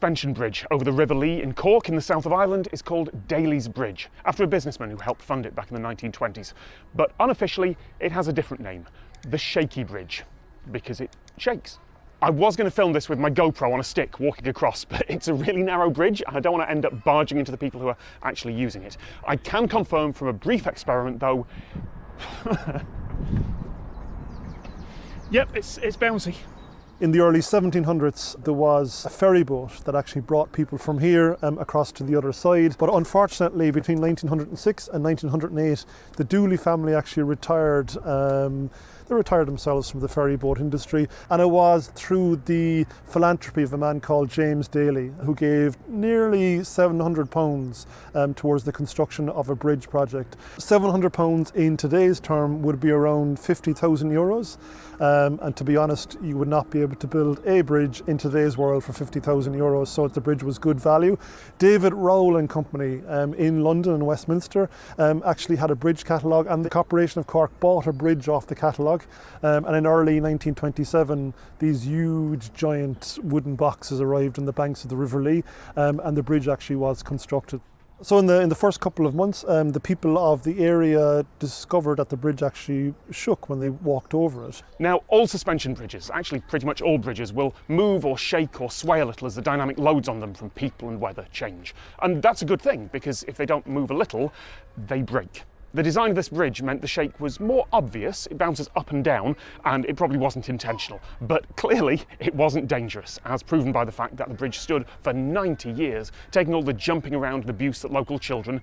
suspension bridge over the River Lee in Cork in the south of Ireland is called Daly's Bridge, after a businessman who helped fund it back in the 1920s. But unofficially, it has a different name, the Shaky Bridge, because it shakes. I was going to film this with my GoPro on a stick walking across, but it's a really narrow bridge and I don't want to end up barging into the people who are actually using it. I can confirm from a brief experiment though, yep, it's bouncy. In the early 1700s, there was a ferry boat that actually brought people from here across to the other side. But unfortunately, between 1906 and 1908, the Dooley family actually retired. They retired themselves from the ferry boat industry, and it was through the philanthropy of a man called James Daly, who gave nearly £700 towards the construction of a bridge project. £700 in today's term would be around 50,000 euros. And to be honest, you would not be able to build a bridge in today's world for 50,000 euros, so the bridge was good value. David Rowell and Company in London and Westminster actually had a bridge catalogue, and the Corporation of Cork bought a bridge off the catalogue. And in early 1927, these huge, giant wooden boxes arrived on the banks of the River Lee, and the bridge actually was constructed. So in the first couple of months, the people of the area discovered that the bridge actually shook when they walked over it. Now, all suspension bridges, actually pretty much all bridges, will move or shake or sway a little as the dynamic loads on them from people and weather change. And that's a good thing, because if they don't move a little, they break. The design of this bridge meant the shake was more obvious. It bounces up and down, and it probably wasn't intentional. But clearly, it wasn't dangerous, as proven by the fact that the bridge stood for 90 years, taking all the jumping around and abuse that local children,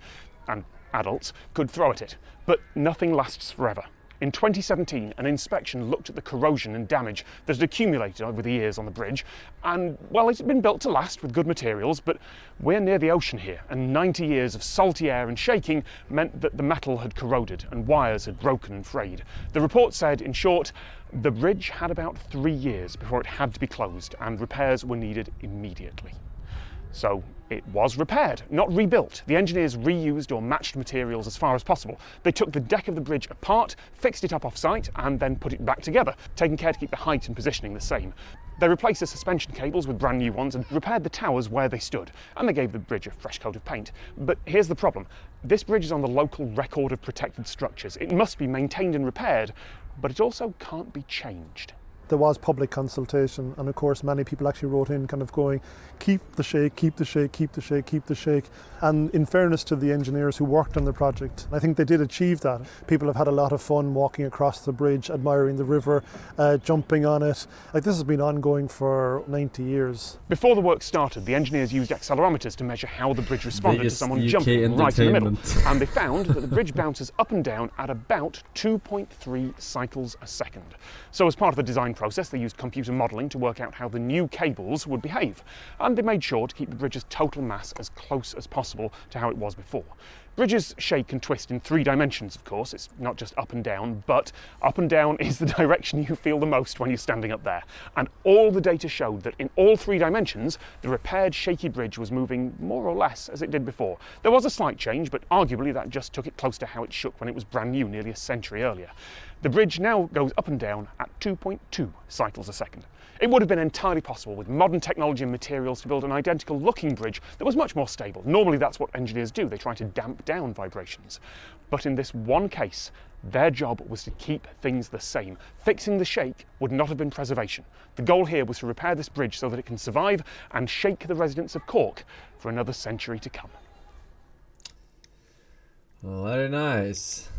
and adults, could throw at it. But nothing lasts forever. In 2017, an inspection looked at the corrosion and damage that had accumulated over the years on the bridge, and, well, it had been built to last with good materials, but we're near the ocean here, and 90 years of salty air and shaking meant that the metal had corroded and wires had broken and frayed. The report said, in short, the bridge had about 3 years before it had to be closed, and repairs were needed immediately. So it was repaired, not rebuilt. The engineers reused or matched materials as far as possible. They took the deck of the bridge apart, fixed it up off-site, and then put it back together, taking care to keep the height and positioning the same. They replaced the suspension cables with brand new ones and repaired the towers where they stood, and they gave the bridge a fresh coat of paint. But here's the problem. This bridge is on the local record of protected structures. It must be maintained and repaired, but it also can't be changed. There was public consultation, and of course many people actually wrote in kind of going, keep the shake, keep the shake, keep the shake, keep the shake. And in fairness to the engineers who worked on the project, I think they did achieve that. People have had a lot of fun walking across the bridge, admiring the river, jumping on it. Like, this has been ongoing for 90 years. Before the work started, the engineers used accelerometers to measure how the bridge responded to someone jumping right in the middle. And they found that the bridge bounces up and down at about 2.3 cycles a second. So as part of the design process, they used computer modelling to work out how the new cables would behave, and they made sure to keep the bridge's total mass as close as possible to how it was before. Bridges shake and twist in 3 dimensions, of course. It's not just up and down, but up and down is the direction you feel the most when you're standing up there. And all the data showed that in all 3 dimensions, the repaired shaky bridge was moving more or less as it did before. There was a slight change, but arguably that just took it close to how it shook when it was brand new nearly a century earlier. The bridge now goes up and down at 2.2 cycles a second. It would have been entirely possible with modern technology and materials to build an identical looking bridge that was much more stable. Normally that's what engineers do, they try to damp down vibrations. But in this one case, their job was to keep things the same. Fixing the shake would not have been preservation. The goal here was to repair this bridge so that it can survive and shake the residents of Cork for another century to come. Very nice.